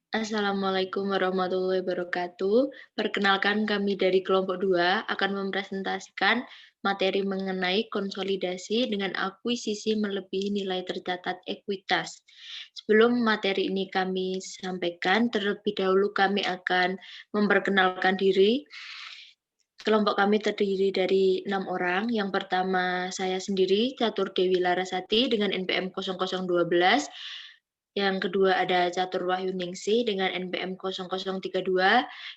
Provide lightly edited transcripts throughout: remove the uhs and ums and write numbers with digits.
Assalamualaikum warahmatullahi wabarakatuh. Perkenalkan kami dari kelompok 2 akan mempresentasikan materi mengenai konsolidasi dengan akuisisi melebihi nilai tercatat ekuitas. Sebelum materi ini kami sampaikan, terlebih dahulu kami akan memperkenalkan diri. Kelompok kami terdiri dari 6 orang. Yang pertama saya sendiri, Catur Dewi Larasati dengan NPM 0012. Yang kedua ada Catur Wahyu Ningsih dengan NPM 0032.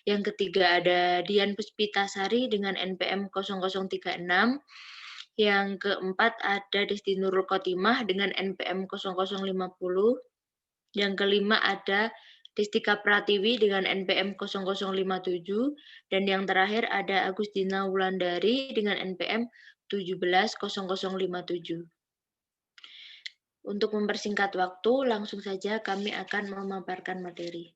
Yang ketiga ada Dian Puspitasari dengan NPM 0036. Yang keempat ada Desti Nurul Khotimah dengan NPM 0050. Yang kelima ada Destika Pratiwi dengan NPM 0057. Dan yang terakhir ada Agustina Wulandari dengan NPM 170057. Untuk mempersingkat waktu, langsung saja kami akan memaparkan materi.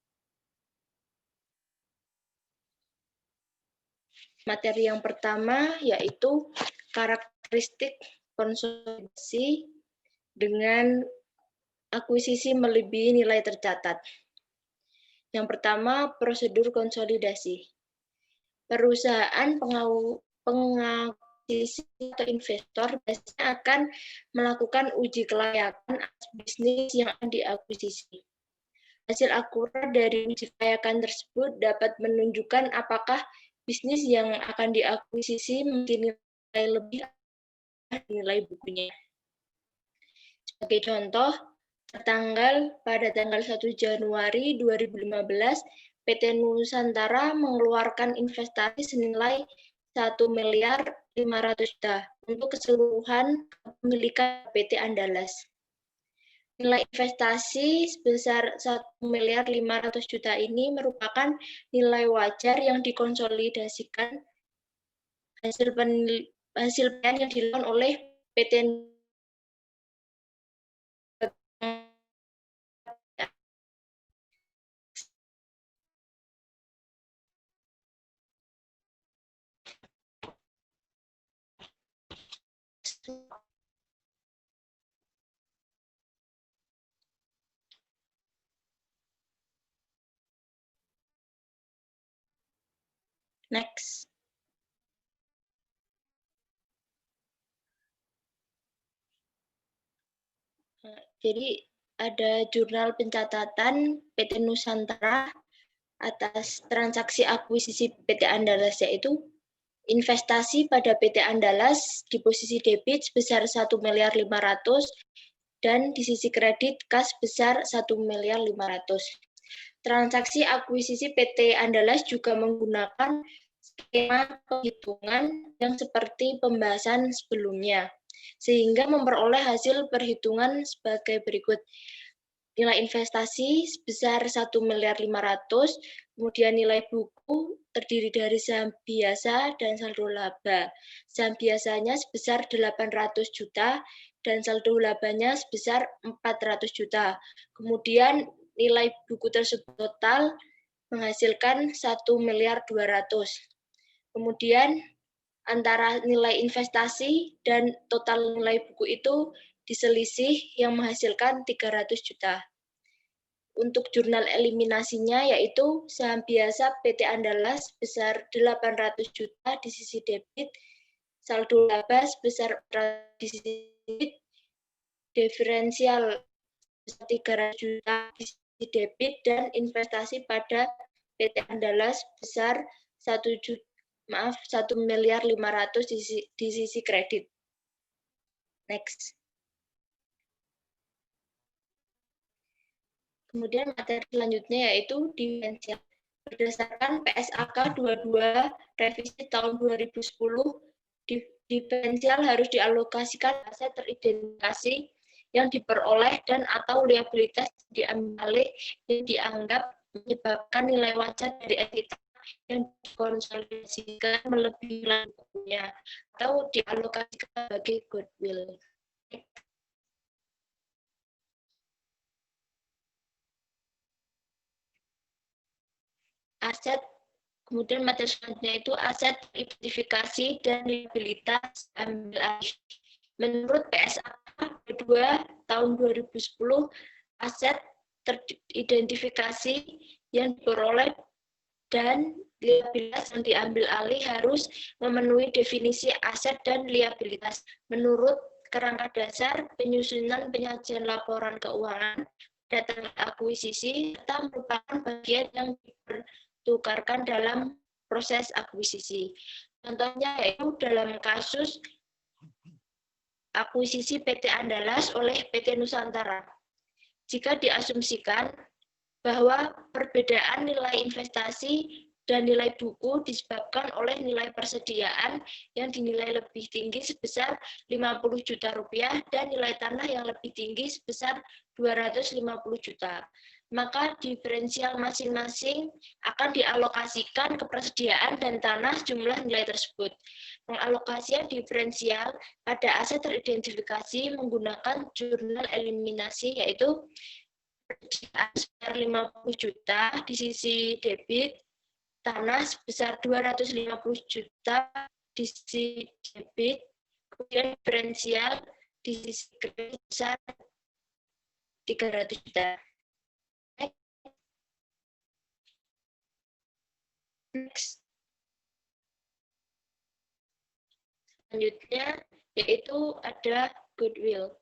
Materi yang pertama yaitu karakteristik konsolidasi dengan akuisisi melebihi nilai tercatat. Yang pertama, prosedur konsolidasi. Perusahaan pengakuisisi atau investor biasanya akan melakukan uji kelayakan atas bisnis yang akan diakuisisi. Hasil akurat dari uji kelayakan tersebut dapat menunjukkan apakah bisnis yang akan diakuisisi memiliki nilai lebih dari nilai bukunya. Sebagai contoh, pada tanggal 1 Januari 2015, PT Nusantara mengeluarkan investasi senilai 1.500.000.000 untuk keseluruhan kepemilikan PT Andalas. Nilai investasi sebesar 1.500.000.000 ini merupakan nilai wajar yang dikonsolidasikan hasil penilaian yang dilakukan oleh PT Next. Jadi ada jurnal pencatatan PT Nusantara atas transaksi akuisisi PT Andalas, yaitu investasi pada PT Andalas di posisi debit sebesar 1.500.000.000 dan di sisi kredit kas sebesar 1.500.000.000. Transaksi akuisisi PT Andalas juga menggunakan skema perhitungan yang seperti pembahasan sebelumnya, sehingga memperoleh hasil perhitungan sebagai berikut. Nilai investasi sebesar 1.500.000.000, kemudian nilai buku terdiri dari saham biasa dan saldo laba. Saham biasanya sebesar 800 juta dan saldo labanya sebesar 400 juta. Kemudian nilai buku tersebut total menghasilkan 1.200.000.000. Kemudian antara nilai investasi dan total nilai buku itu diselisih yang menghasilkan 300 juta. Untuk jurnal eliminasinya yaitu saham biasa PT Andalas sebesar 800 juta di sisi debit, saldo laba sebesar di sisi debit, diferensial 300 juta di sisi debit, dan investasi pada PT Andalas sebesar 1.500.000.000 di sisi kredit. Next. Kemudian materi selanjutnya yaitu diferensial. Berdasarkan PSAK 22 revisi tahun 2010, diferensial harus dialokasikan aset teridentifikasi yang diperoleh dan atau liabilitas diambil alih yang dianggap menyebabkan nilai wajar dari entitas yang dikonsolidasikan melebihi nilai bukunya atau dialokasikan sebagai goodwill. Aset, kemudian materi selanjutnya itu aset identifikasi dan liabilitas ambil alih. Menurut PSAK 2 tahun 2010, aset teridentifikasi yang diperoleh dan liabilitas yang diambil alih harus memenuhi definisi aset dan liabilitas menurut kerangka dasar penyusunan penyajian laporan keuangan data akuisisi serta merupakan bagian yang dipertukarkan dalam proses akuisisi. Contohnya yaitu dalam kasus akuisisi PT Andalas oleh PT Nusantara. Jika diasumsikan bahwa perbedaan nilai investasi dan nilai buku disebabkan oleh nilai persediaan yang dinilai lebih tinggi sebesar 50 juta rupiah dan nilai tanah yang lebih tinggi sebesar 250 juta. Maka diferensial masing-masing akan dialokasikan ke persediaan dan tanah jumlah nilai tersebut. Pengalokasian diferensial pada aset teridentifikasi menggunakan jurnal eliminasi yaitu sebesar 50 juta di sisi debit, tanah sebesar 250 juta di sisi debit, kemudian diferensial di sisi kredit sebesar 300 juta. Next. Selanjutnya yaitu ada goodwill.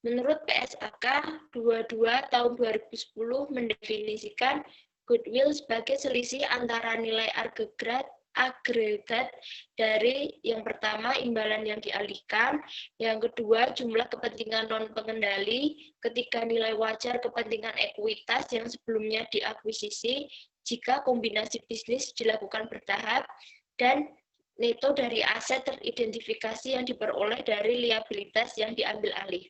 Menurut PSAK 22 tahun 2010 mendefinisikan goodwill sebagai selisih antara nilai agregat dari yang pertama imbalan yang dialihkan, yang kedua jumlah kepentingan non pengendali, ketiga nilai wajar kepentingan ekuitas yang sebelumnya diakuisisi jika kombinasi bisnis dilakukan bertahap, dan neto dari aset teridentifikasi yang diperoleh dari liabilitas yang diambil alih.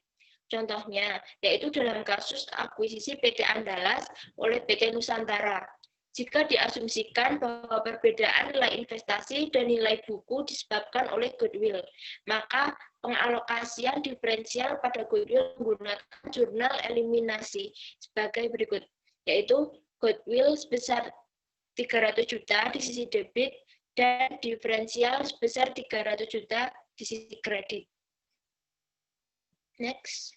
Contohnya, yaitu dalam kasus akuisisi PT Andalas oleh PT Nusantara. Jika diasumsikan bahwa perbedaan nilai investasi dan nilai buku disebabkan oleh goodwill, maka pengalokasian diferensial pada goodwill menggunakan jurnal eliminasi sebagai berikut, yaitu goodwill sebesar 300 juta di sisi debit dan diferensial sebesar 300 juta di sisi kredit. Next.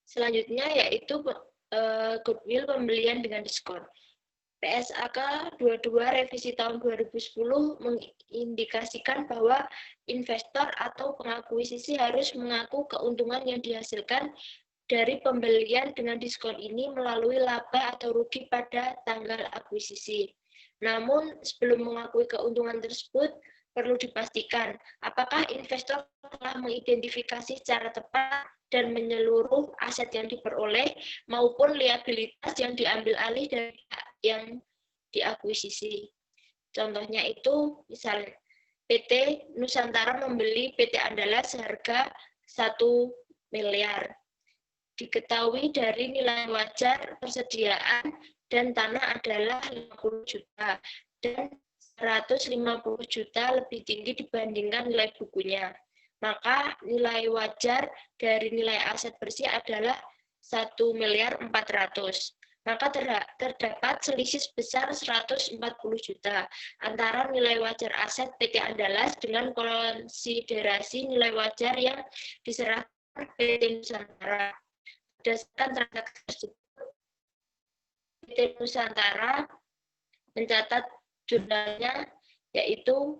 Selanjutnya yaitu goodwill pembelian dengan diskon. PSAK 22 revisi tahun 2010 mengindikasikan bahwa investor atau pengakuisisi harus mengaku keuntungan yang dihasilkan dari pembelian dengan diskon ini melalui laba atau rugi pada tanggal akuisisi. Namun, sebelum mengakui keuntungan tersebut, perlu dipastikan apakah investor telah mengidentifikasi secara tepat dan menyeluruh aset yang diperoleh maupun liabilitas yang diambil alih dari yang diakuisisi. Contohnya itu, misalnya PT Nusantara membeli PT Andalas seharga 1 miliar. Diketahui dari nilai wajar persediaan dan tanah adalah 50 juta dan 150 juta lebih tinggi dibandingkan nilai bukunya. Maka nilai wajar dari nilai aset bersih adalah 1 miliar 400. Maka terdapat selisih sebesar 140 juta antara nilai wajar aset PT Andalas dengan konsiderasi nilai wajar yang diserahkan PT Nusantara. Berdasarkan transaksi tersebut, PT Nusantara mencatat jurnalnya yaitu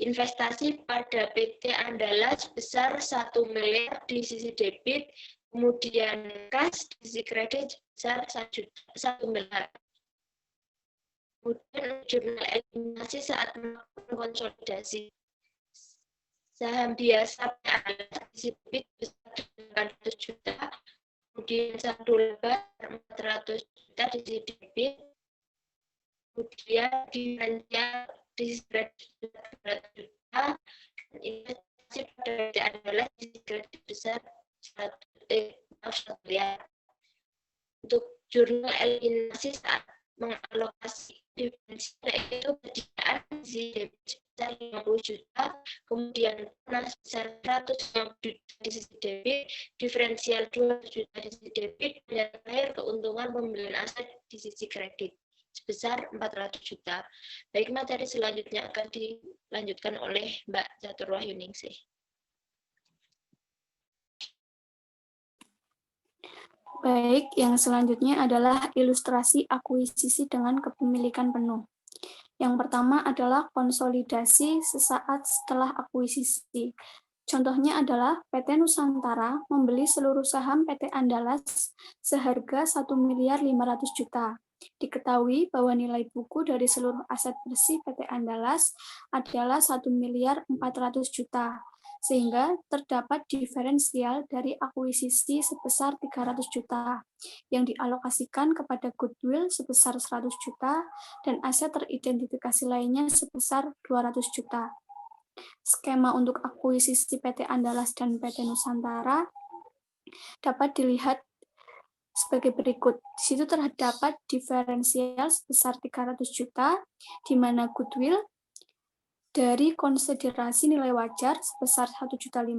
investasi pada PT Andalas sebesar 1 miliar di sisi debit, kemudian kas di sisi kredit sebesar 1 miliar. Kemudian jurnal eliminasi saat melakukan konsolidasi. Saham biasa PT Andalas di sisi debit sebesar 800 juta, kemudian saldo laba 400 juta di sisi debit, kemudian diferensial di sisi kredit 200 juta, dan investasi pada PT Andalas di sisi kredit besar 1 miliar. Untuk jurnal eliminasi saat mengalokasi diferensial itu persediaan di sisi debit sebesar 50 juta, kemudian tanah sebesar 150 juta di sisi debit, diferensial 200 juta di sisi debit, dan terakhir keuntungan pembelian aset di sisi kredit sebesar 400 juta. Baik, materi selanjutnya akan dilanjutkan oleh Mbak Catur Wahyuningsih. Baik, yang selanjutnya adalah ilustrasi akuisisi dengan kepemilikan penuh. Yang pertama adalah konsolidasi sesaat setelah akuisisi. Contohnya adalah PT Nusantara membeli seluruh saham PT Andalas seharga 1.500.000 juta. Diketahui bahwa nilai buku dari seluruh aset bersih PT Andalas adalah 1.400.000 juta, sehingga terdapat diferensial dari akuisisi sebesar 300 juta yang dialokasikan kepada goodwill sebesar 100 juta dan aset teridentifikasi lainnya sebesar 200 juta. Skema untuk akuisisi PT Andalas dan PT Nusantara dapat dilihat sebagai berikut. Di situ terdapat diferensial sebesar 300 juta, di mana goodwill dari konsiderasi nilai wajar sebesar 1.500.000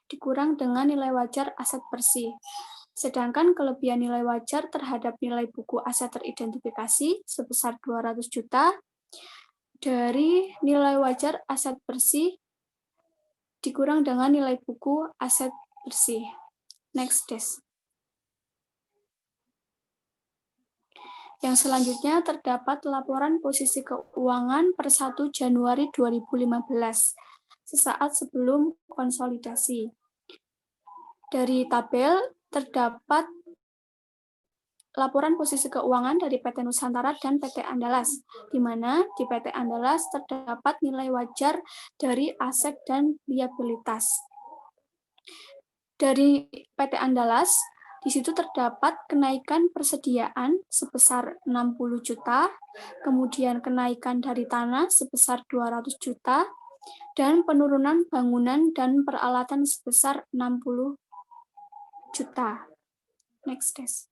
dikurang dengan nilai wajar aset bersih. Sedangkan kelebihan nilai wajar terhadap nilai buku aset teridentifikasi sebesar 200 juta dari nilai wajar aset bersih dikurang dengan nilai buku aset bersih. Next, Des. Yang selanjutnya terdapat laporan posisi keuangan per 1 Januari 2015, sesaat sebelum konsolidasi. Dari tabel terdapat laporan posisi keuangan dari PT Nusantara dan PT Andalas, di mana di PT Andalas terdapat nilai wajar dari aset dan liabilitas. Dari PT Andalas, di situ terdapat kenaikan persediaan sebesar 60 juta, kemudian kenaikan dari tanah sebesar 200 juta, dan penurunan bangunan dan peralatan sebesar 60 juta. Next, Des.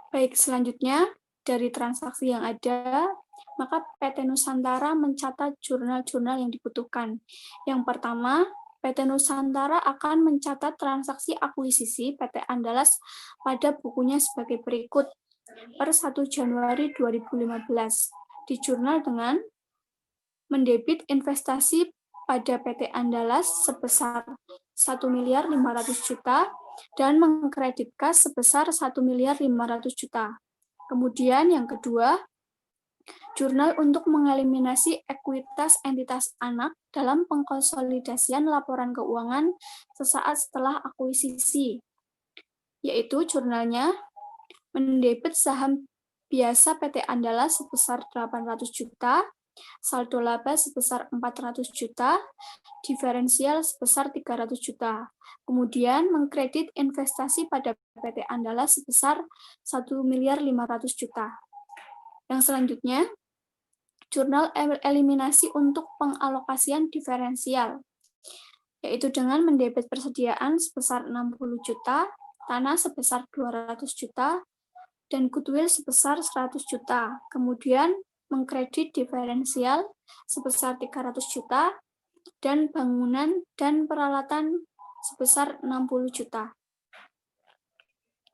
Baik, selanjutnya dari transaksi yang ada, maka PT Nusantara mencatat jurnal-jurnal yang dibutuhkan. Yang pertama, PT Nusantara akan mencatat transaksi akuisisi PT Andalas pada bukunya sebagai berikut. Per 1 Januari 2015, di jurnal dengan mendebit investasi pada PT Andalas sebesar 1.500.000 juta dan mengkredit kas sebesar 1.500.000 juta. Kemudian yang kedua, jurnal untuk mengeliminasi ekuitas entitas anak dalam pengkonsolidasian laporan keuangan sesaat setelah akuisisi, yaitu jurnalnya mendebit saham biasa PT Andalas sebesar 800 juta, saldo laba sebesar 400 juta, diferensial sebesar 300 juta. Kemudian mengkredit investasi pada PT Andalas sebesar 1.500.000 juta. Yang selanjutnya, jurnal eliminasi untuk pengalokasian diferensial, yaitu dengan mendebit persediaan sebesar 60 juta, tanah sebesar 200 juta, dan goodwill sebesar 100 juta. Kemudian mengkredit diferensial sebesar 300 juta, dan bangunan dan peralatan sebesar 60 juta.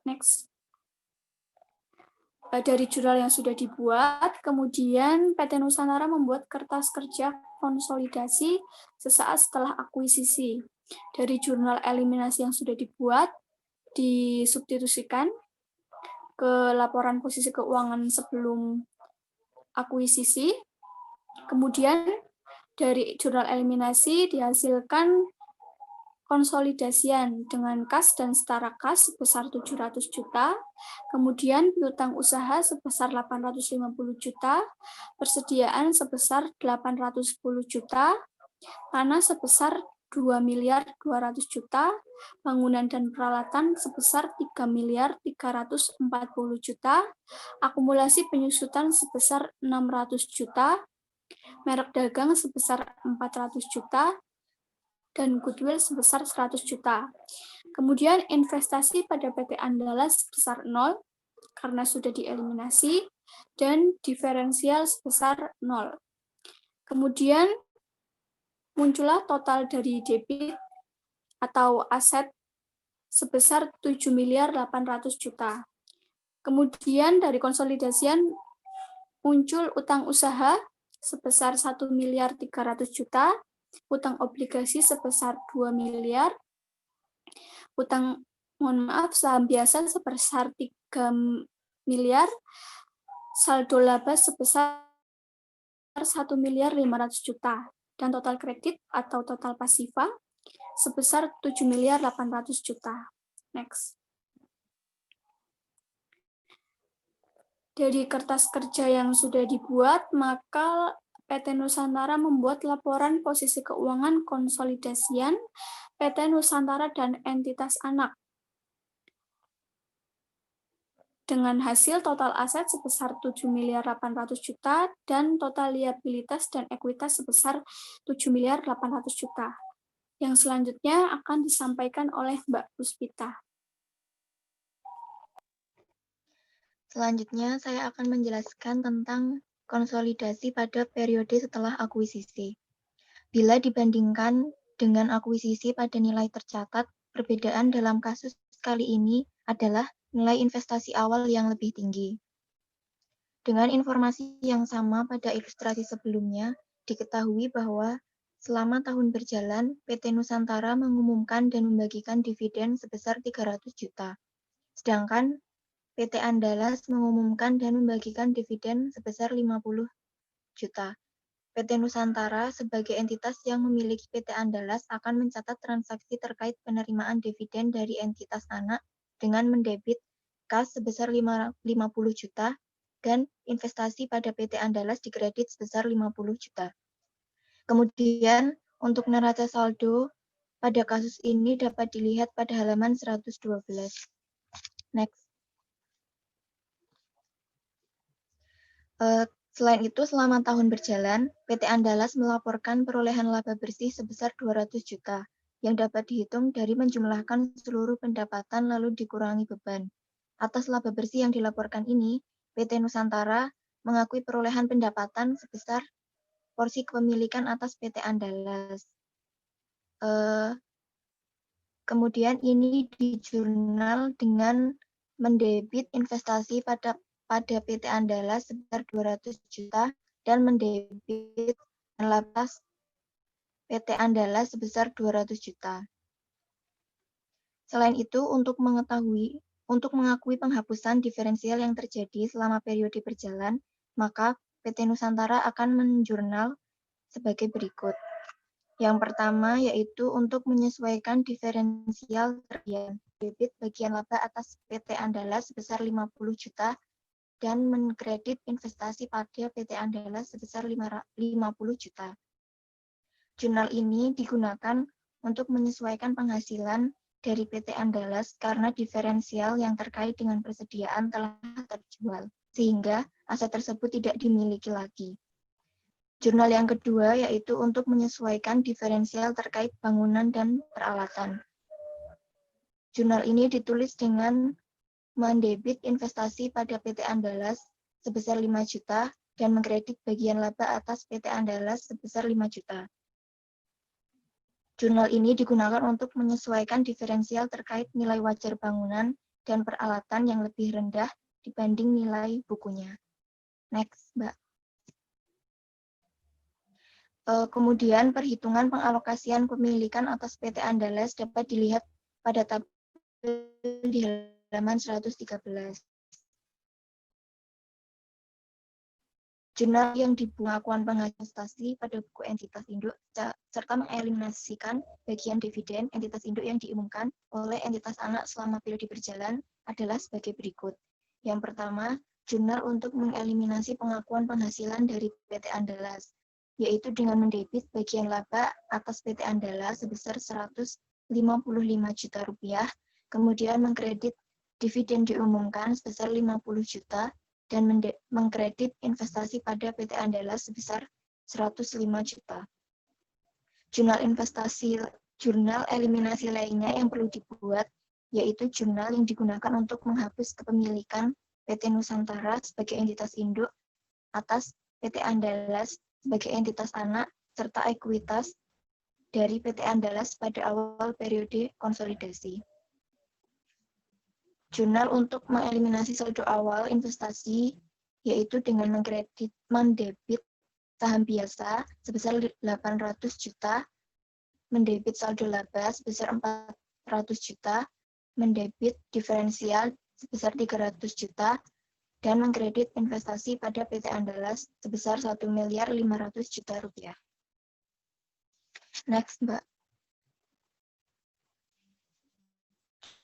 Next. Dari jurnal yang sudah dibuat, kemudian PT Nusantara membuat kertas kerja konsolidasi sesaat setelah akuisisi. Dari jurnal eliminasi yang sudah dibuat, disubstitusikan ke laporan posisi keuangan sebelum akuisisi. Kemudian dari jurnal eliminasi dihasilkan konsolidasian dengan kas dan setara kas sebesar 700 juta, kemudian piutang usaha sebesar 850 juta, persediaan sebesar 810 juta, tanah sebesar 2.200 juta, bangunan dan peralatan sebesar 3.340 juta, akumulasi penyusutan sebesar 600 juta, merek dagang sebesar 400 juta, dan goodwill sebesar 100 juta. Kemudian investasi pada PT Andalas sebesar 0 karena sudah dieliminasi, dan diferensial sebesar 0. Kemudian muncullah total dari debit atau aset sebesar 7.800.000 juta. Kemudian dari konsolidasian muncul utang usaha sebesar 1.300.000 juta, utang obligasi sebesar 2 miliar, saham biasa sebesar 3 miliar, saldo laba sebesar 1.500.000.000 juta, dan total kredit atau total pasifa sebesar 7.800.000.000 juta. Next. Dari kertas kerja yang sudah dibuat, maka PT Nusantara membuat laporan posisi keuangan konsolidasian PT Nusantara dan entitas anak dengan hasil total aset sebesar 7.800.000.000 juta dan total liabilitas dan ekuitas sebesar 7.800.000.000 juta. Yang selanjutnya akan disampaikan oleh Mbak Puspita. Selanjutnya saya akan menjelaskan tentang konsolidasi pada periode setelah akuisisi. Bila dibandingkan dengan akuisisi pada nilai tercatat, perbedaan dalam kasus kali ini adalah nilai investasi awal yang lebih tinggi. Dengan informasi yang sama pada ilustrasi sebelumnya, diketahui bahwa selama tahun berjalan, PT Nusantara mengumumkan dan membagikan dividen sebesar 300 juta. Sedangkan PT Andalas mengumumkan dan membagikan dividen sebesar 50 juta. PT Nusantara sebagai entitas yang memiliki PT Andalas akan mencatat transaksi terkait penerimaan dividen dari entitas anak dengan mendebit kas sebesar 50 juta dan investasi pada PT Andalas dikredit sebesar 50 juta. Kemudian, untuk neraca saldo pada kasus ini dapat dilihat pada halaman 112. Next. Selain itu, selama tahun berjalan, PT Andalas melaporkan perolehan laba bersih sebesar 200 juta, yang dapat dihitung dari menjumlahkan seluruh pendapatan lalu dikurangi beban. Atas laba bersih yang dilaporkan ini, PT Nusantara mengakui perolehan pendapatan sebesar porsi kepemilikan atas PT Andalas. Kemudian ini dijurnal dengan mendebit investasi pada PT Andalas sebesar 200 juta dan mendebit laba PT Andalas sebesar 200 juta. Selain itu, untuk mengakui penghapusan diferensial yang terjadi selama periode berjalan, maka PT Nusantara akan menjurnal sebagai berikut. Yang pertama yaitu untuk menyesuaikan diferensial terjadi debit bagian laba atas PT Andalas sebesar 50 juta dan mengkredit investasi pada PT Andalas sebesar 50 juta. Jurnal ini digunakan untuk menyesuaikan penghasilan dari PT Andalas karena diferensial yang terkait dengan persediaan telah terjual, sehingga aset tersebut tidak dimiliki lagi. Jurnal yang kedua yaitu untuk menyesuaikan diferensial terkait bangunan dan peralatan. Jurnal ini ditulis dengan mendebit investasi pada PT Andalas sebesar 5 juta dan mengkredit bagian laba atas PT Andalas sebesar 5 juta. Jurnal ini digunakan untuk menyesuaikan diferensial terkait nilai wajar bangunan dan peralatan yang lebih rendah dibanding nilai bukunya. Next, Mbak. Kemudian perhitungan pengalokasian pemilikan atas PT Andalas dapat dilihat pada tabel di halaman 113. Jurnal yang pengakuan penghasilan investasi pada buku entitas induk serta mengeliminasikan bagian dividen entitas induk yang diumumkan oleh entitas anak selama periode berjalan adalah sebagai berikut. Yang pertama, jurnal untuk mengeliminasi pengakuan penghasilan dari PT Andalas, yaitu dengan mendebit bagian laba atas PT Andalas sebesar 155 juta rupiah, kemudian mengkredit dividen diumumkan sebesar 50 juta, dan mengkredit investasi pada PT Andalas sebesar 105 juta. Jurnal eliminasi lainnya yang perlu dibuat, yaitu jurnal yang digunakan untuk menghapus kepemilikan PT Nusantara sebagai entitas induk atas PT Andalas sebagai entitas anak, serta ekuitas dari PT Andalas pada awal periode konsolidasi. Jurnal untuk mengeliminasi saldo awal investasi, yaitu dengan mendebit saham biasa sebesar 800 juta, mendebit saldo laba sebesar 400 juta, mendebit diferensial sebesar 300 juta, dan mengkredit investasi pada PT Andalas sebesar 1.500.000.000 rupiah. Next, Mbak.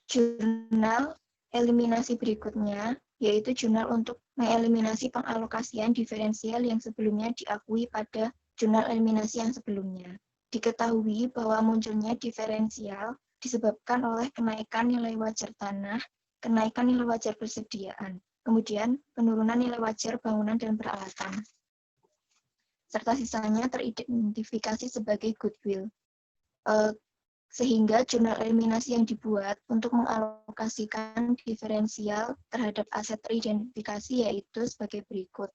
Jurnal eliminasi berikutnya, yaitu jurnal untuk mengeliminasi pengalokasian diferensial yang sebelumnya diakui pada jurnal eliminasi yang sebelumnya. Diketahui bahwa munculnya diferensial disebabkan oleh kenaikan nilai wajar tanah, kenaikan nilai wajar persediaan, kemudian penurunan nilai wajar bangunan dan peralatan, serta sisanya teridentifikasi sebagai goodwill. Sehingga jurnal eliminasi yang dibuat untuk mengalokasikan diferensial terhadap aset teridentifikasi yaitu sebagai berikut.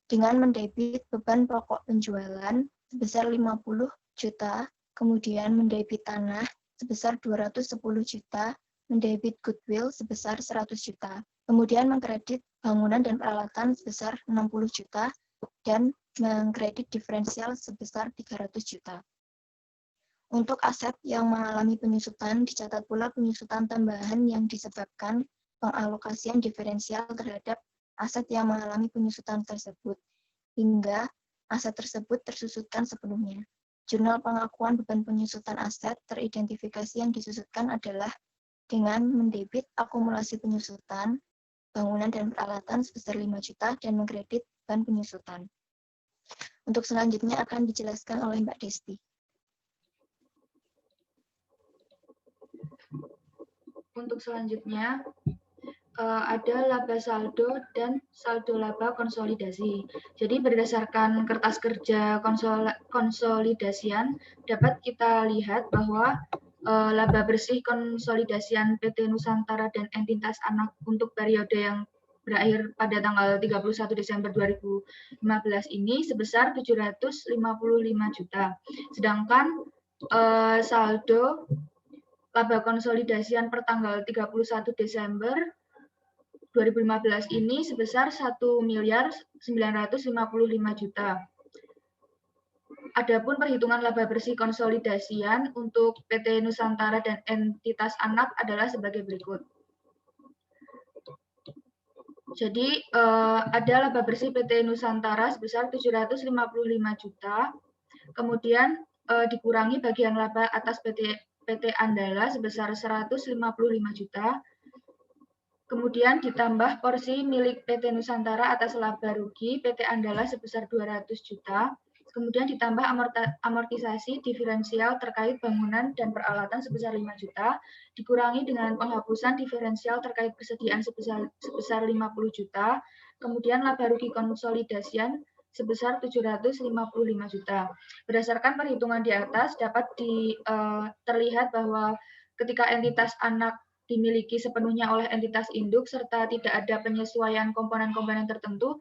Dengan mendebit beban pokok penjualan sebesar 50 juta, kemudian mendebit tanah sebesar 210 juta, mendebit goodwill sebesar 100 juta, kemudian mengkredit bangunan dan peralatan sebesar 60 juta, dan mengkredit diferensial sebesar 300 juta. Untuk aset yang mengalami penyusutan, dicatat pula penyusutan tambahan yang disebabkan pengalokasian diferensial terhadap aset yang mengalami penyusutan tersebut, hingga aset tersebut tersusutkan sepenuhnya. Jurnal pengakuan beban penyusutan aset teridentifikasi yang disusutkan adalah dengan mendebit akumulasi penyusutan, bangunan dan peralatan sebesar 5 juta, dan mengkredit beban penyusutan. Untuk selanjutnya akan dijelaskan oleh Mbak Desti. Untuk selanjutnya, ada laba saldo dan saldo laba konsolidasi. Jadi berdasarkan kertas kerja konsolidasian, dapat kita lihat bahwa laba bersih konsolidasian PT Nusantara dan entitas anak untuk periode yang berakhir pada tanggal 31 Desember 2015 ini sebesar 755 juta. Sedangkan saldo laba konsolidasian per tanggal 31 Desember 2015 ini sebesar 1.955 juta. Adapun perhitungan laba bersih konsolidasian untuk PT Nusantara dan entitas anak adalah sebagai berikut. Jadi ada laba bersih PT Nusantara sebesar 755 juta, kemudian dikurangi bagian laba atas PT Andala sebesar 155 juta, kemudian ditambah porsi milik PT Nusantara atas laba rugi PT Andala sebesar 200 juta, kemudian ditambah amortisasi diferensial terkait bangunan dan peralatan sebesar 5 juta, dikurangi dengan penghapusan diferensial terkait persediaan sebesar 50 juta, kemudian laba rugi konsolidasian sebesar 755 juta. Berdasarkan perhitungan di atas, dapat terlihat bahwa ketika entitas anak dimiliki sepenuhnya oleh entitas induk serta tidak ada penyesuaian komponen-komponen tertentu,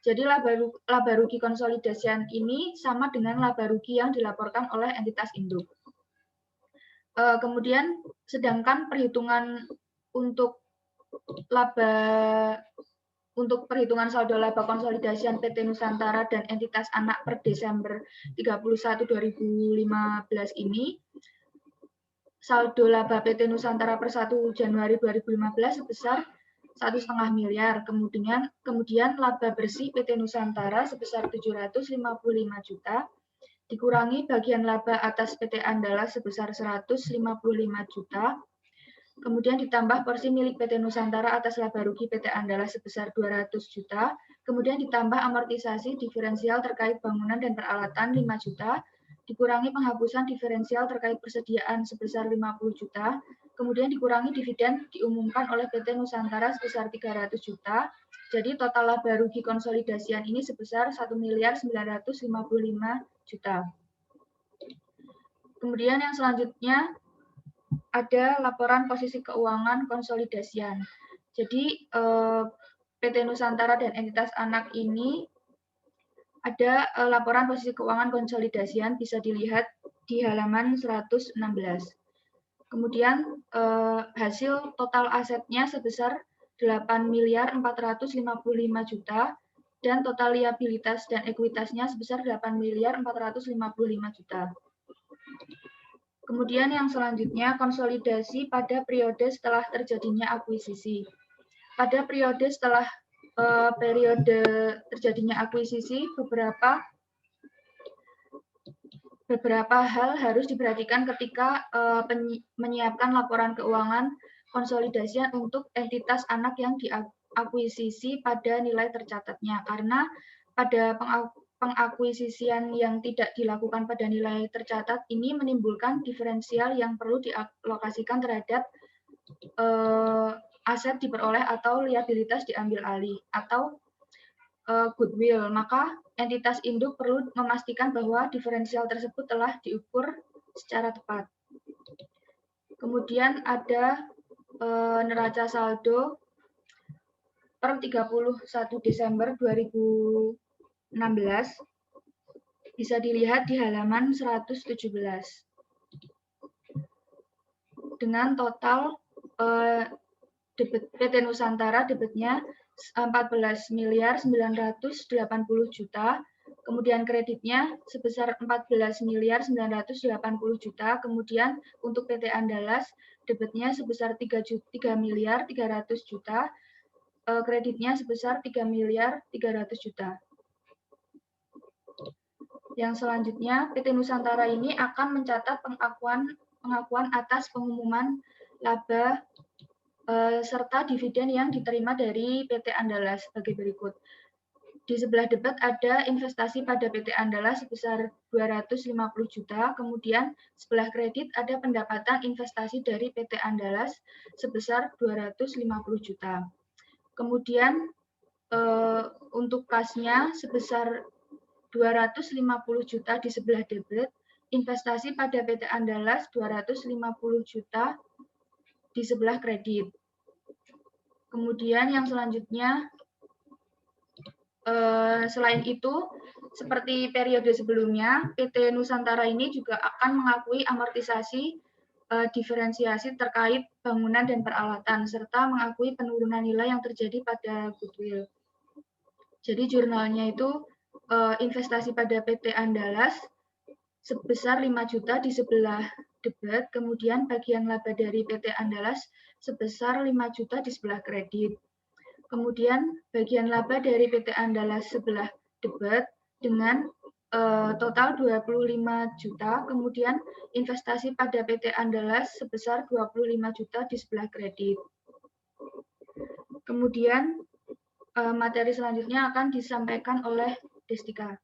jadi laba rugi konsolidasian ini sama dengan laba rugi yang dilaporkan oleh entitas induk. Kemudian sedangkan perhitungan untuk perhitungan saldo laba konsolidasian PT Nusantara dan entitas anak per Desember 31 2015 ini, saldo laba PT Nusantara per 1 Januari 2015 sebesar 1,5 miliar. Kemudian laba bersih PT Nusantara sebesar 755 juta, dikurangi bagian laba atas PT Andala sebesar 155 juta, kemudian ditambah porsi milik PT Nusantara atas laba rugi PT Andala sebesar 200 juta, kemudian ditambah amortisasi diferensial terkait bangunan dan peralatan 5 juta, dikurangi penghapusan diferensial terkait persediaan sebesar 50 juta, kemudian dikurangi dividen diumumkan oleh PT Nusantara sebesar 300 juta, jadi total laba rugi konsolidasian ini sebesar 1.955 juta. Kemudian yang selanjutnya ada laporan posisi keuangan konsolidasian. Jadi PT Nusantara dan entitas anak ini ada laporan posisi keuangan konsolidasian, bisa dilihat di halaman 116. Kemudian hasil total asetnya sebesar 8.455 juta dan total liabilitas dan ekuitasnya sebesar 8.455 juta. Kemudian yang selanjutnya, konsolidasi pada periode setelah terjadinya akuisisi. Pada periode setelah periode terjadinya akuisisi, beberapa hal harus diperhatikan ketika menyiapkan laporan keuangan konsolidasi untuk entitas anak yang diakuisisi pada nilai tercatatnya. Karena pada pengakuisisian yang tidak dilakukan pada nilai tercatat ini menimbulkan diferensial yang perlu dialokasikan terhadap aset diperoleh atau liabilitas diambil alih atau goodwill. Maka entitas induk perlu memastikan bahwa diferensial tersebut telah diukur secara tepat. Kemudian ada neraca saldo per 31 Desember 2016 bisa dilihat di halaman 117. Dengan total debit PT Nusantara debitnya 14.980.000.000, kemudian kreditnya sebesar 14.980.000.000, kemudian untuk PT Andalas debitnya sebesar 3.300.000.000, kreditnya sebesar 3.300.000.000. Yang selanjutnya, PT Nusantara ini akan mencatat pengakuan atas pengumuman laba serta dividen yang diterima dari PT Andalas sebagai berikut. Di sebelah debit ada investasi pada PT Andalas sebesar 250 juta, kemudian sebelah kredit ada pendapatan investasi dari PT Andalas sebesar 250 juta. Kemudian untuk kasnya sebesar 250 juta di sebelah debit, investasi pada PT Andalas 250 juta di sebelah kredit. Kemudian yang selanjutnya, selain itu, seperti periode sebelumnya, PT Nusantara ini juga akan mengakui amortisasi diferensiasi terkait bangunan dan peralatan, serta mengakui penurunan nilai yang terjadi pada goodwill. Jadi jurnalnya itu investasi pada PT Andalas sebesar 5 juta di sebelah debit, kemudian bagian laba dari PT Andalas sebesar 5 juta di sebelah kredit. Kemudian bagian laba dari PT Andalas sebelah debit dengan total 25 juta, kemudian investasi pada PT Andalas sebesar 25 juta di sebelah kredit. Kemudian materi selanjutnya akan disampaikan oleh Destika.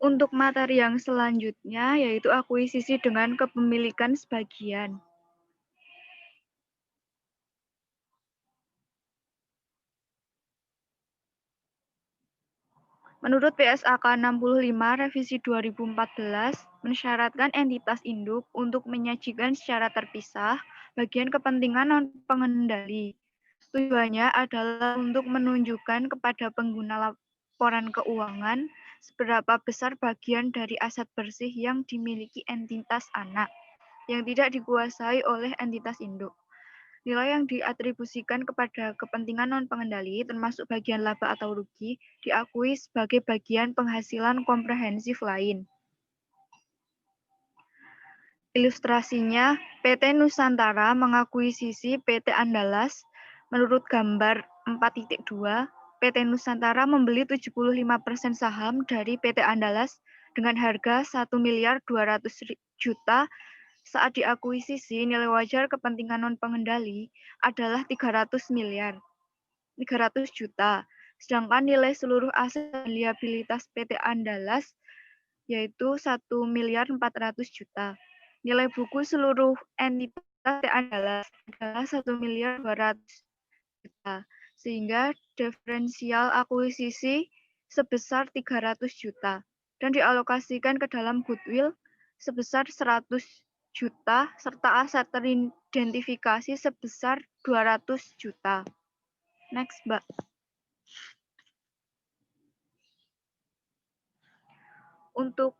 Untuk materi yang selanjutnya yaitu akuisisi dengan kepemilikan sebagian. Menurut PSAK 65 revisi 2014 mensyaratkan entitas induk untuk menyajikan secara terpisah bagian kepentingan non-pengendali. Tujuannya adalah untuk menunjukkan kepada pengguna laporan keuangan seberapa besar bagian dari aset bersih yang dimiliki entitas anak yang tidak dikuasai oleh entitas induk. Nilai yang diatribusikan kepada kepentingan non-pengendali, termasuk bagian laba atau rugi, diakui sebagai bagian penghasilan komprehensif lain. Ilustrasinya, PT Nusantara mengakuisisi PT Andalas. Menurut gambar 4.2, PT Nusantara membeli 75% saham dari PT Andalas dengan harga 1.200.000.000. Saat diakuisisi, nilai wajar kepentingan non-pengendali adalah 300 juta. Sedangkan nilai seluruh aset dan liabilitas PT Andalas yaitu 1.400.000.000. Nilai buku seluruh entitas PT Andalas adalah 1.200.000.000. Sehingga diferensial akuisisi sebesar 300 juta dan dialokasikan ke dalam goodwill sebesar 100 juta serta aset teridentifikasi sebesar 200 juta. Next, Mbak. Untuk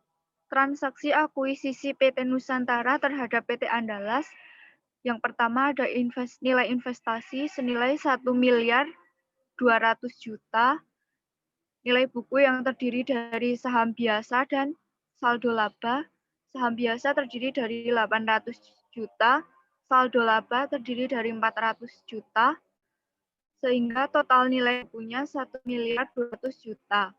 transaksi akuisisi PT Nusantara terhadap PT Andalas Yang pertama ada nilai investasi senilai 1.200.000.000, nilai buku yang terdiri dari saham biasa dan saldo laba. Saham biasa terdiri dari 800 juta, saldo laba terdiri dari 400 juta, sehingga total nilai bukunya 1.200.000.000.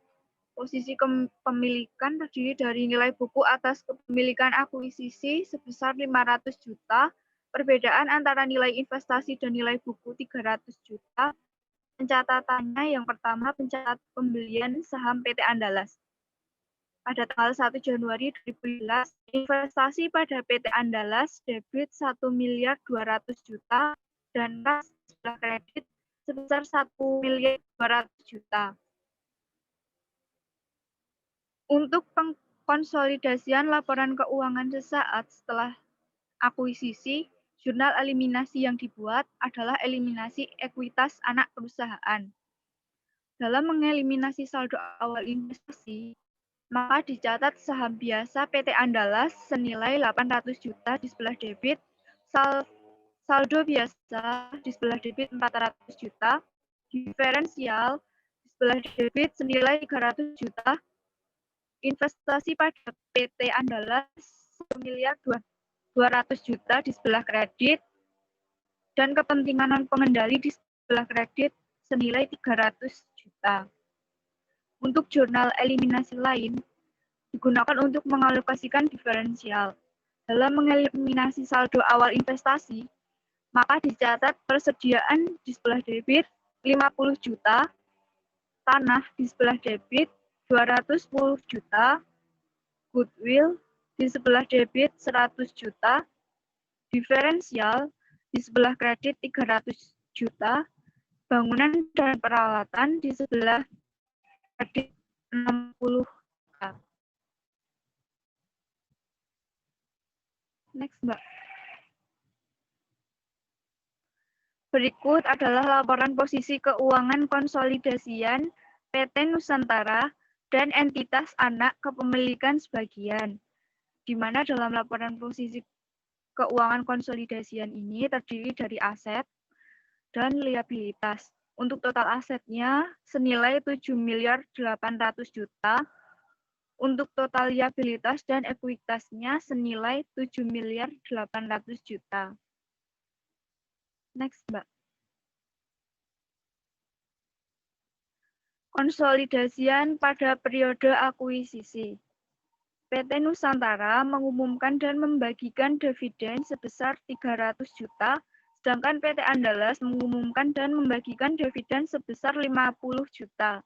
Posisi kepemilikan terdiri dari nilai buku atas kepemilikan akuisisi sebesar 500 juta, perbedaan antara nilai investasi dan nilai buku 300 juta. Pencatatannya yang pertama, pencatat pembelian saham PT Andalas. Pada tanggal 1 Januari 2011, investasi pada PT Andalas debit 1.200.000.000 dan kas sebelah kredit sebesar 1.200.000.000. Untuk pengkonsolidasian laporan keuangan sesaat setelah akuisisi, jurnal eliminasi yang dibuat adalah eliminasi ekuitas anak perusahaan. Dalam mengeliminasi saldo awal investasi, maka dicatat saham biasa PT Andalas senilai 800 juta di sebelah debit, saldo biasa di sebelah debit 400 juta, diferensial di sebelah debit senilai 300 juta, investasi pada PT Andalas 1.200.000.000 di sebelah kredit, dan kepentingan non-pengendali di sebelah kredit senilai 300 juta. Untuk jurnal eliminasi lain, digunakan untuk mengalokasikan diferensial. Dalam mengeliminasi saldo awal investasi, maka dicatat persediaan di sebelah debit 50 juta, tanah di sebelah debit 210 juta, goodwill di sebelah debit 100 juta, diferensial di sebelah kredit 300 juta, bangunan dan peralatan di sebelah kredit 60 juta. Next, Mbak. Berikut adalah laporan posisi keuangan konsolidasian PT Nusantara dan entitas anak kepemilikan sebagian, di mana dalam laporan posisi keuangan konsolidasian ini terdiri dari aset dan liabilitas. Untuk total asetnya senilai 7.800.000.000, untuk total liabilitas dan ekuitasnya senilai 7.800.000.000. Next, Mbak. Konsolidasian pada periode akuisisi. PT Nusantara mengumumkan dan membagikan dividen sebesar 300 juta, sedangkan PT Andalas mengumumkan dan membagikan dividen sebesar 50 juta.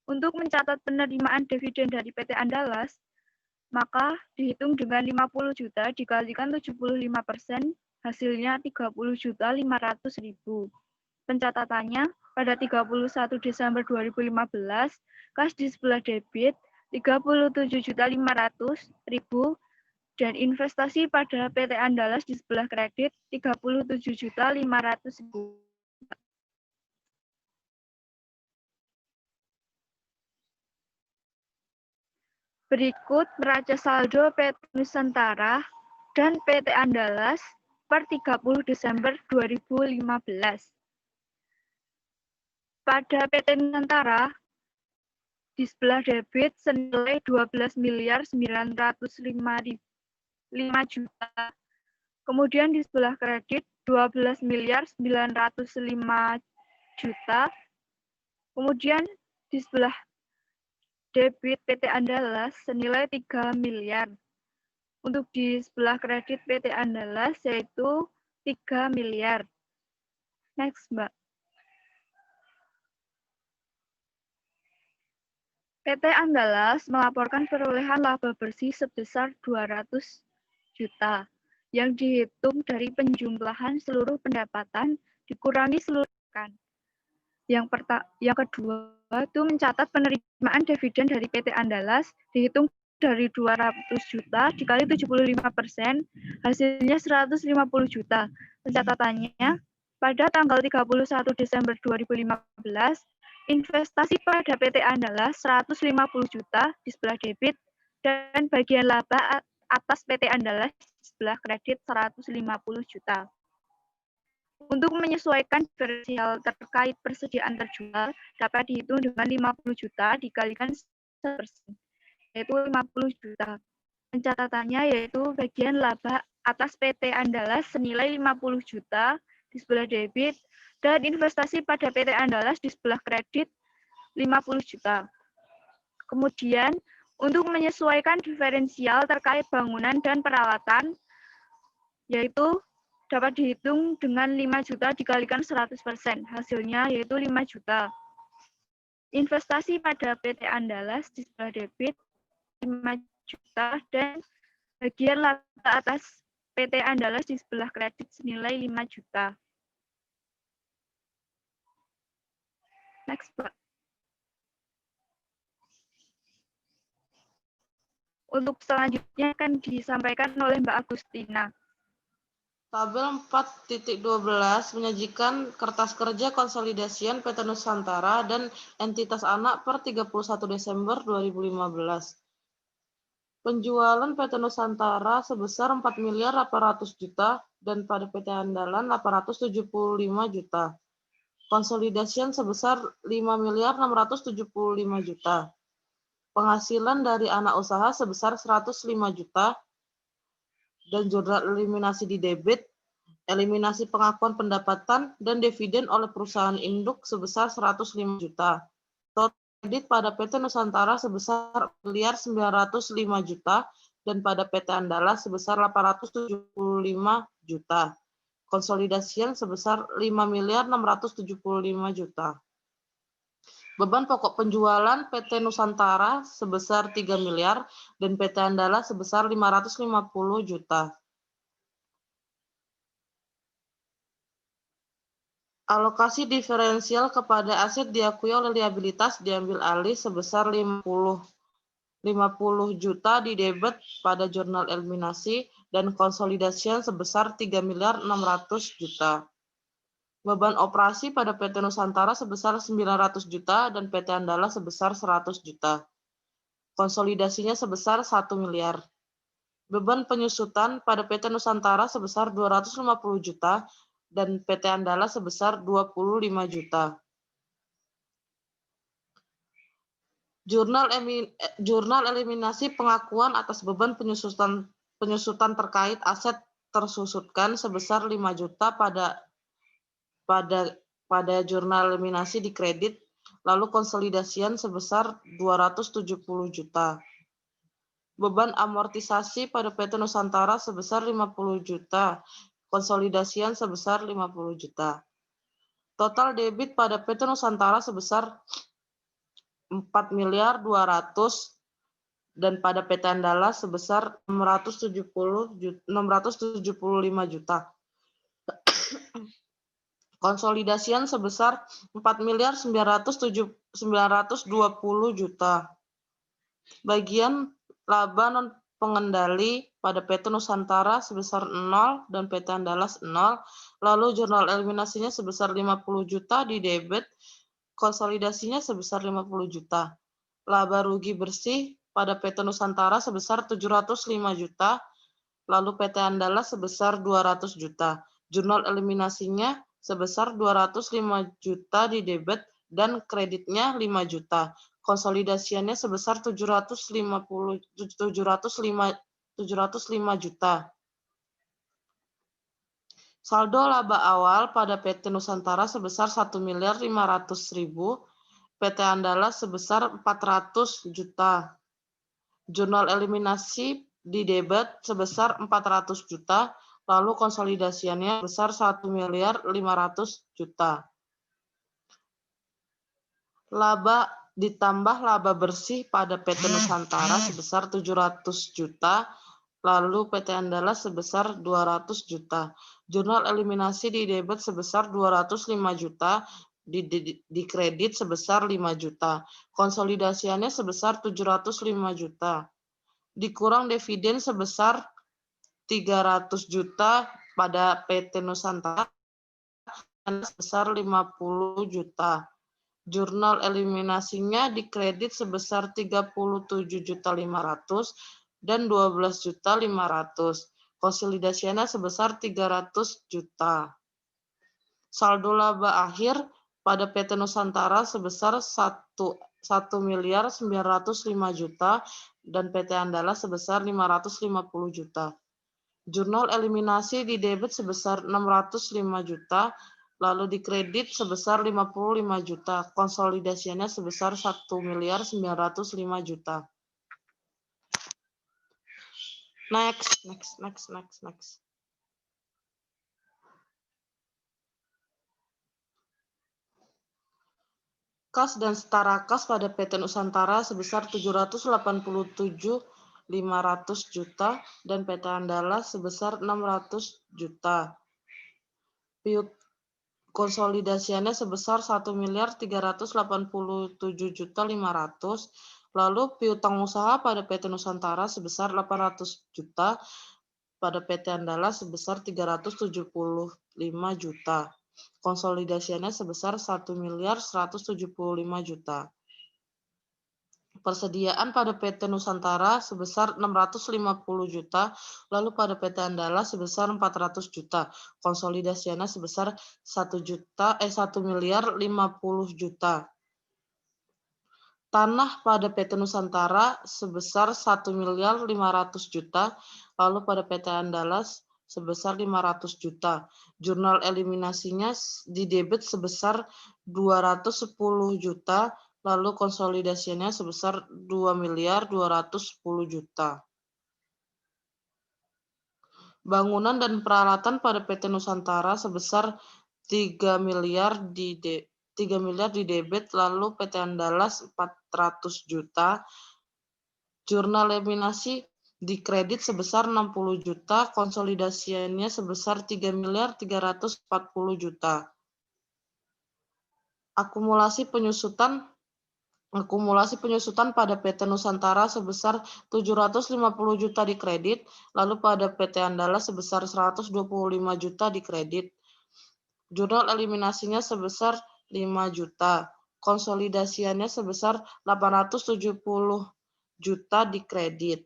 Untuk mencatat penerimaan dividen dari PT Andalas, maka dihitung dengan 50 juta dikalikan 75%, hasilnya 30.500.000. Pencatatannya pada 31 Desember 2015, kas di sebelah debit 37.500.000 dan investasi pada PT Andalas di sebelah kredit 37.500.000. Berikut neraca saldo PT Nusantara dan PT Andalas per 30 Desember 2015. Pada PT Nusantara, di sebelah debit senilai 12.905.005 Kemudian di sebelah kredit 12.905 juta. Kemudian di sebelah debit PT Andalas senilai 3 miliar. Untuk di sebelah kredit PT Andalas yaitu 3 miliar. Next, Mbak. PT Andalas melaporkan perolehan laba bersih sebesar 200 juta yang dihitung dari penjumlahan seluruh pendapatan dikurangi seluruh rekan. Yang kedua itu mencatat penerimaan dividen dari PT Andalas dihitung dari 200 juta dikali 75%, hasilnya 150 juta. Pencatatannya pada tanggal 31 Desember 2015, investasi pada PT Andalas 150 juta di sebelah debit dan bagian laba atas PT Andalas sebelah kredit 150 juta. Untuk menyesuaikan diferensial terkait persediaan terjual dapat dihitung dengan 50 juta dikalikan 1%, yaitu 50 juta. Pencatatannya yaitu bagian laba atas PT Andalas senilai 50 juta di sebelah debit dan investasi pada PT Andalas di sebelah kredit 50 juta. Kemudian, untuk menyesuaikan diferensial terkait bangunan dan peralatan, yaitu dapat dihitung dengan 5 juta dikalikan 100%. Hasilnya yaitu 5 juta. Investasi pada PT Andalas di sebelah debit 5 juta dan bagian laba atas PT Andalas di sebelah kredit senilai 5 juta. Next, Pak. Untuk selanjutnya akan disampaikan oleh Mbak Agustina. Tabel 4.12 menyajikan kertas kerja konsolidasian PT Nusantara dan entitas anak per 31 Desember 2015. Penjualan PT Nusantara sebesar 4.800 juta dan pada PT Andalan 875 juta. Konsolidasian sebesar 5.675 juta. Penghasilan dari anak usaha sebesar 105 juta. Dan jurnal eliminasi di debit, eliminasi pengakuan pendapatan, dan dividen oleh perusahaan induk sebesar 105 juta. Total kredit pada PT Nusantara sebesar 1.905 juta dan pada PT Andalas sebesar 875 juta. Konsolidasian sebesar 5.675 juta. Beban pokok penjualan PT Nusantara sebesar 3 miliar dan PT Andala sebesar 550 juta. Alokasi diferensial kepada aset diakui oleh liabilitas diambil alih sebesar 50 juta di debit pada jurnal eliminasi dan konsolidasian sebesar 3 miliar 600 juta. Beban operasi pada PT Nusantara sebesar 900 juta dan PT Andala sebesar 100 juta. Konsolidasinya sebesar 1 miliar. Beban penyusutan pada PT Nusantara sebesar 250 juta dan PT Andala sebesar 25 juta. Jurnal eliminasi pengakuan atas beban penyusutan terkait aset tersusutkan sebesar 5 juta pada jurnal eliminasi di kredit, lalu konsolidasian sebesar 270 juta. Beban amortisasi pada PT Nusantara sebesar 50 juta, konsolidasian sebesar 50 juta. Total debit pada PT Nusantara sebesar 4 miliar 200 dan pada PT Andala sebesar 675 juta. Konsolidasian sebesar 4.920 juta. Bagian laba non pengendali pada PT Nusantara sebesar 0 dan PT Andalas 0, lalu jurnal eliminasinya sebesar 50 juta di debit, konsolidasinya sebesar 50 juta. Laba rugi bersih pada PT Nusantara sebesar 705 juta, lalu PT Andalas sebesar 200 juta. Jurnal eliminasinya sebesar 205 juta di debit dan kreditnya 5 juta. Konsolidasiannya sebesar 705 juta. Saldo laba awal pada PT Nusantara sebesar 1.500.000, PT Andala sebesar 400 juta. Jurnal eliminasi di debit sebesar 400 juta, lalu konsolidasiannya besar 1.500.000 juta. Laba ditambah laba bersih pada PT Nusantara sebesar 700 juta, lalu PT Andala sebesar 200 juta. Jurnal eliminasi di debit sebesar 205 juta, di kredit sebesar 5 juta. Konsolidasiannya sebesar 705 juta. Dikurang dividen sebesar 300 juta pada PT Nusantara sebesar 50 juta. Jurnal eliminasinya di kredit sebesar 37.500 dan 12.500. Konsolidasinya sebesar 300 juta. Saldo laba akhir pada PT Nusantara sebesar 1.905 juta dan PT Andala sebesar 550 juta. Jurnal eliminasi di debit sebesar 605 juta, lalu di kredit sebesar 55 juta. Konsolidasinya sebesar 1.905 juta. Next. Kas dan setara kas pada PT Nusantara sebesar 787.500 juta dan PT Andala sebesar 600 juta. Piut konsolidasinya sebesar 1.387.500. Lalu piutang usaha pada PT Nusantara sebesar 800 juta, pada PT Andala sebesar 375 juta. Konsolidasinya sebesar 1.175 juta. Persediaan pada PT Nusantara sebesar 650 juta, lalu pada PT Andala sebesar 400 juta. Konsolidasinya sebesar 1.050 juta. Tanah pada PT Nusantara sebesar 1.500 juta, lalu pada PT Andala sebesar 500 juta. Jurnal eliminasinya di debit sebesar 210 juta, lalu konsolidasinya sebesar 2.210 juta. Bangunan dan peralatan pada PT Nusantara sebesar 3 miliar di debit, lalu PT Andala 400 juta. Jurnal eliminasi di kredit sebesar 60 juta, konsolidasinya sebesar 3.340 juta. Akumulasi penyusutan pada PT Nusantara sebesar 750 juta di kredit, lalu pada PT Andala sebesar 125 juta di kredit. Jurnal eliminasinya sebesar 5 juta. Konsolidasinya sebesar 870 juta di kredit.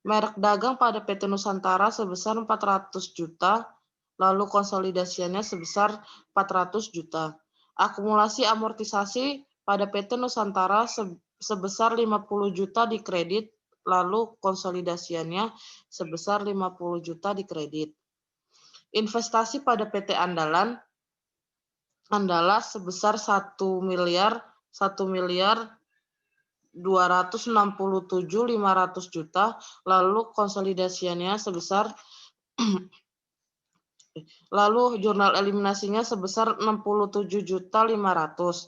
Merek dagang pada PT Nusantara sebesar 400 juta, lalu konsolidasinya sebesar 400 juta. Akumulasi amortisasi pada PT Nusantara sebesar 50 juta di kredit, lalu konsolidasinya sebesar 50 juta di kredit. Investasi pada PT Andala sebesar 1.267.500 juta, lalu konsolidasinya sebesar lalu jurnal eliminasinya sebesar 67.500.000.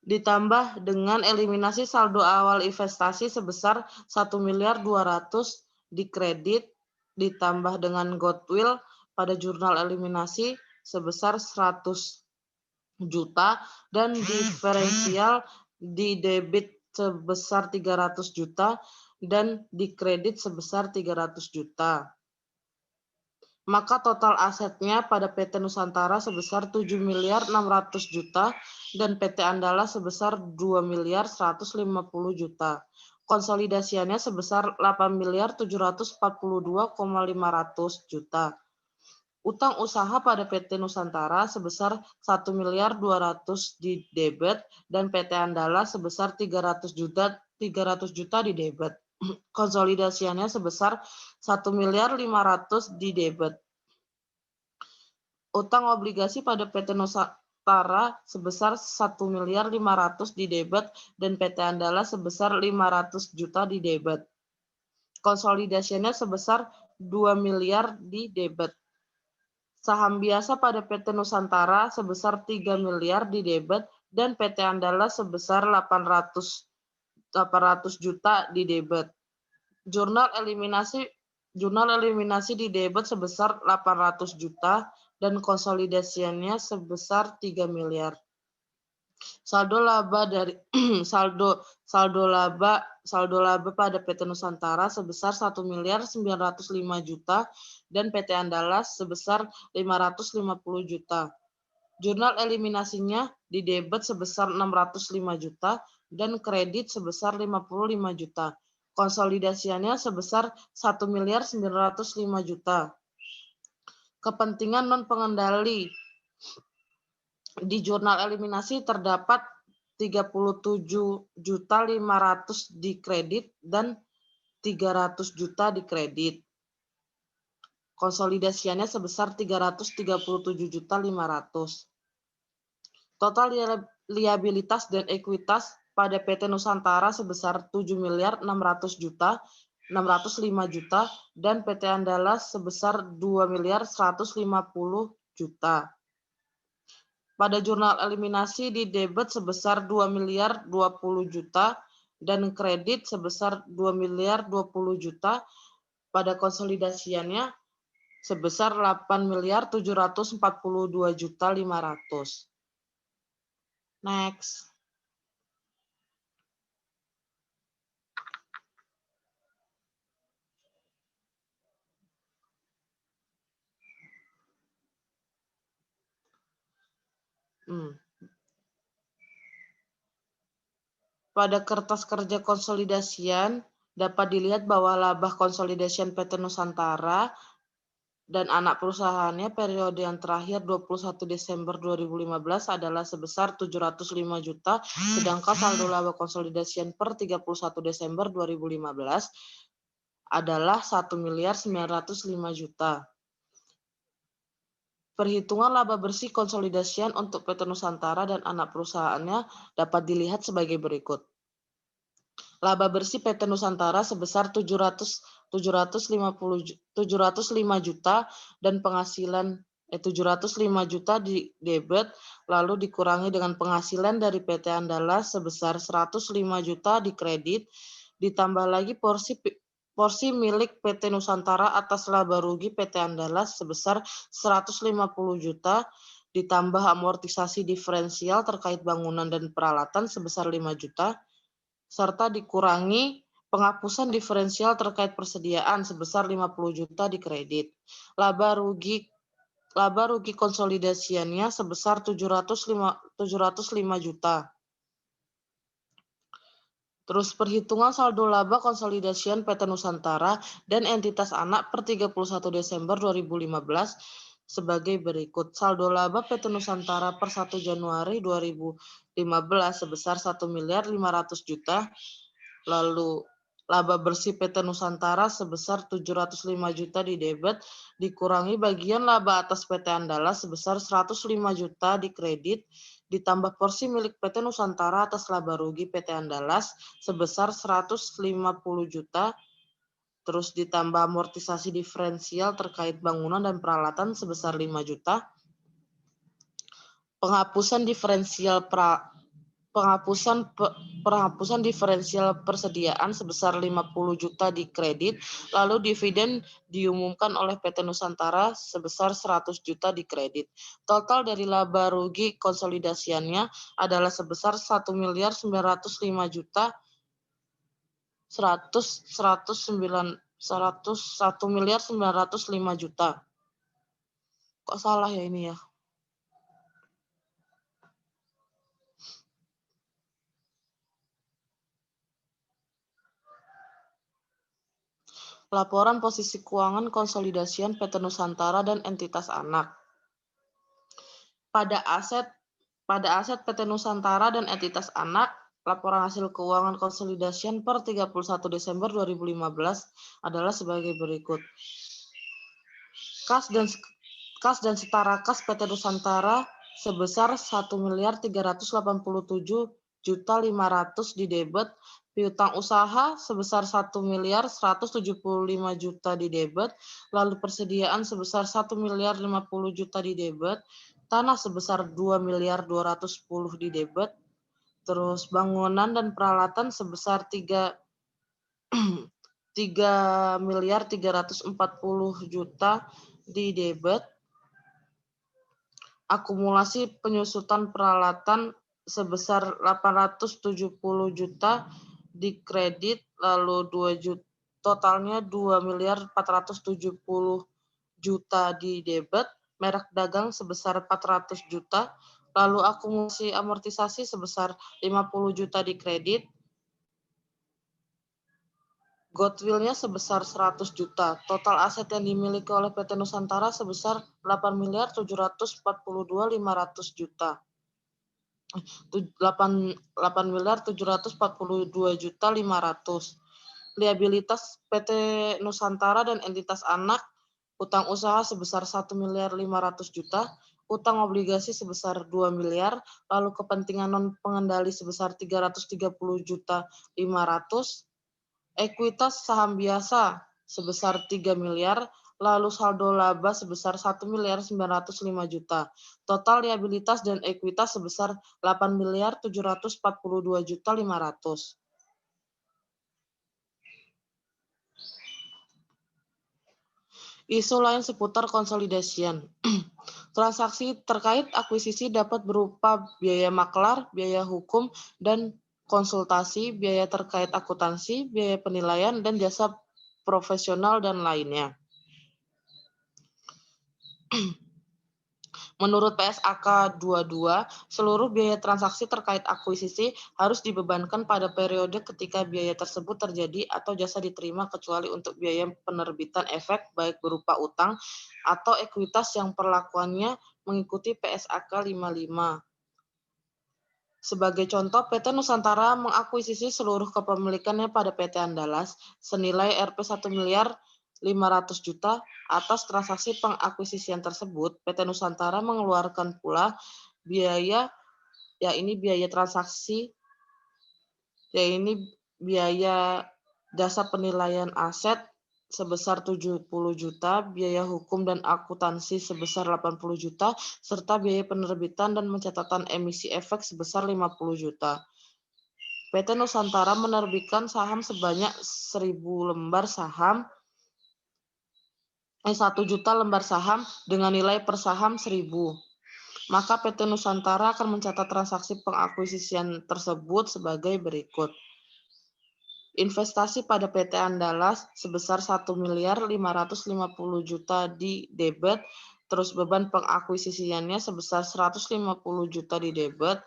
Ditambah dengan eliminasi saldo awal investasi sebesar 1.200.000.000 di kredit, ditambah dengan goodwill pada jurnal eliminasi sebesar 100 juta dan diferensial di debit sebesar 300 juta dan di kredit sebesar 300 juta. Maka total asetnya pada PT Nusantara sebesar 7.600 juta dan PT Andala sebesar 2.150 juta. Konsolidasinya sebesar 8.742.500 juta. Utang usaha pada PT Nusantara sebesar 1.200.000 di debit dan PT Andala sebesar 300 juta di debit. Konsolidasinya sebesar 1.500.000 di debit. Utang obligasi pada PT Nusantara sebesar 1.500.000 di debit dan PT Andala sebesar 500 juta di debit. Konsolidasinya sebesar 2 miliar di debit. Saham biasa pada PT Nusantara sebesar 3 miliar di debit dan PT Andala sebesar 800 juta di debit. Jurnal eliminasi di debit sebesar 800 juta dan konsolidasinya sebesar 3 miliar. Saldo laba pada PT Nusantara sebesar 1.905 juta dan PT Andala sebesar 550 juta. Jurnal eliminasinya di debit sebesar 605 juta dan kredit sebesar 55 juta. konsolidasiannya sebesar 1.905 juta. Kepentingan non-pengendali. Di jurnal eliminasi terdapat 37.500 di kredit dan 300 juta di kredit. Konsolidasiannya sebesar 337.500. Total liabilitas dan ekuitas pada PT Nusantara sebesar 7.605 juta dan PT Andalas sebesar 2.150 juta. Pada jurnal eliminasi di debit sebesar 2.020 juta dan kredit sebesar 2.020 juta. Pada konsolidasiannya sebesar 8.742 juta 500. Next. Pada kertas kerja konsolidasian dapat dilihat bahwa laba konsolidasian PT Nusantara dan anak perusahaannya periode yang terakhir 21 Desember 2015 adalah sebesar 705 juta, sedangkan saldo laba konsolidasian per 31 Desember 2015 adalah 1.905 juta. Perhitungan laba bersih konsolidasian untuk PT Nusantara dan anak perusahaannya dapat dilihat sebagai berikut. Laba bersih PT Nusantara sebesar 705 juta dan penghasilan 705 juta di debit, lalu dikurangi dengan penghasilan dari PT Andalas sebesar 105 juta di kredit, ditambah lagi porsi milik PT Nusantara atas laba rugi PT Andalas sebesar 150 juta, ditambah amortisasi diferensial terkait bangunan dan peralatan sebesar 5 juta, serta dikurangi penghapusan diferensial terkait persediaan sebesar 50 juta di kredit. Laba rugi konsolidasiannya sebesar 705 juta. Terus perhitungan saldo laba konsolidasian PT Nusantara dan entitas anak per 31 Desember 2015 sebagai berikut. Saldo laba PT Nusantara per 1 Januari 2015 sebesar 1.500 juta. Lalu laba bersih PT Nusantara sebesar 705 juta di debit, dikurangi bagian laba atas PT Andalas sebesar 105 juta di kredit, ditambah porsi milik PT Nusantara atas laba rugi PT Andalas sebesar 150 juta, terus ditambah amortisasi diferensial terkait bangunan dan peralatan sebesar 5 juta, penghapusan diferensial persediaan sebesar 50 juta di kredit, lalu dividen diumumkan oleh PT Nusantara sebesar 100 juta di kredit. Total dari laba rugi konsolidasiannya adalah sebesar 1.905 juta 1.905 juta. Kok salah ya ini ya? Laporan posisi keuangan konsolidasian PT Nusantara dan entitas anak. Pada aset PT Nusantara dan entitas anak, laporan hasil keuangan konsolidasian per 31 Desember 2015 adalah sebagai berikut. Kas dan setara kas PT Nusantara sebesar 1.387.500.000 di debit, piutang usaha sebesar 1.175.000.000 di debit, lalu persediaan sebesar 1.050.000.000 di debit, tanah sebesar 2.210.000.000 di debit, terus bangunan dan peralatan sebesar 3.340.000.000 di debit, akumulasi penyusutan peralatan sebesar 870 juta di kredit, lalu totalnya 2.470 juta di debit, merek dagang sebesar 400 juta, lalu akumulasi amortisasi sebesar 50 juta di kredit, Goodwill-nya sebesar 100 juta. Total aset yang dimiliki oleh PT Nusantara sebesar 8.742.500 juta. 8.742.500. Liabilitas PT Nusantara dan entitas anak, utang usaha sebesar 1.500.000 juta, utang obligasi sebesar 2 miliar, lalu kepentingan non pengendali sebesar 330 juta 500, ekuitas saham biasa sebesar 3 miliar, lalu saldo laba sebesar 1.905 juta. Total liabilitas dan ekuitas sebesar 8.742 juta 500. Isu lain seputar konsolidasian. Transaksi terkait akuisisi dapat berupa biaya maklar, biaya hukum, dan konsultasi, biaya terkait akuntansi, biaya penilaian, dan jasa profesional dan lainnya. Menurut PSAK 22, seluruh biaya transaksi terkait akuisisi harus dibebankan pada periode ketika biaya tersebut terjadi atau jasa diterima kecuali untuk biaya penerbitan efek baik berupa utang atau ekuitas yang perlakuannya mengikuti PSAK 55. Sebagai contoh, PT Nusantara mengakuisisi seluruh kepemilikannya pada PT Andalas senilai Rp 1.500.000 juta. Atas transaksi pengakuisisian tersebut, PT Nusantara mengeluarkan pula biaya, biaya transaksi, biaya jasa penilaian aset sebesar 70 juta, biaya hukum dan akuntansi sebesar 80 juta, serta biaya penerbitan dan pencatatan emisi efek sebesar 50 juta. PT Nusantara menerbitkan saham sebanyak 1.000 lembar saham, 1 juta lembar saham dengan nilai per saham 1.000. Maka PT Nusantara akan mencatat transaksi pengakuisisian tersebut sebagai berikut. Investasi pada PT Andalas sebesar 1.550.000 juta di debit, terus beban pengakuisisiannya sebesar 150 juta di debit,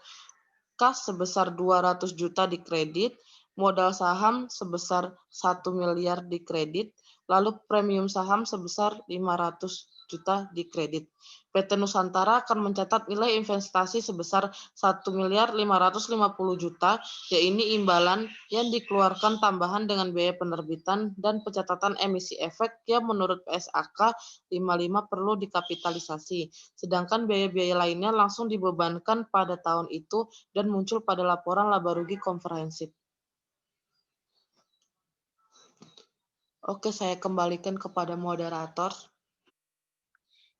kas sebesar 200 juta di kredit, modal saham sebesar 1 miliar di kredit, lalu premium saham sebesar 500 juta di kredit. PT Nusantara akan mencatat nilai investasi sebesar 1.550.000 juta, yaitu imbalan yang dikeluarkan tambahan dengan biaya penerbitan dan pencatatan emisi efek yang menurut PSAK 55 perlu dikapitalisasi, sedangkan biaya-biaya lainnya langsung dibebankan pada tahun itu dan muncul pada laporan laba rugi komprehensif. Oke, saya kembalikan kepada moderator.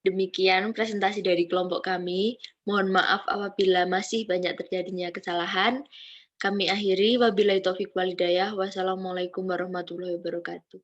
Demikian presentasi dari kelompok kami. Mohon maaf apabila masih banyak terjadinya kesalahan. Kami akhiri, wabillahi taufiq wal hidayah. Wassalamualaikum warahmatullahi wabarakatuh.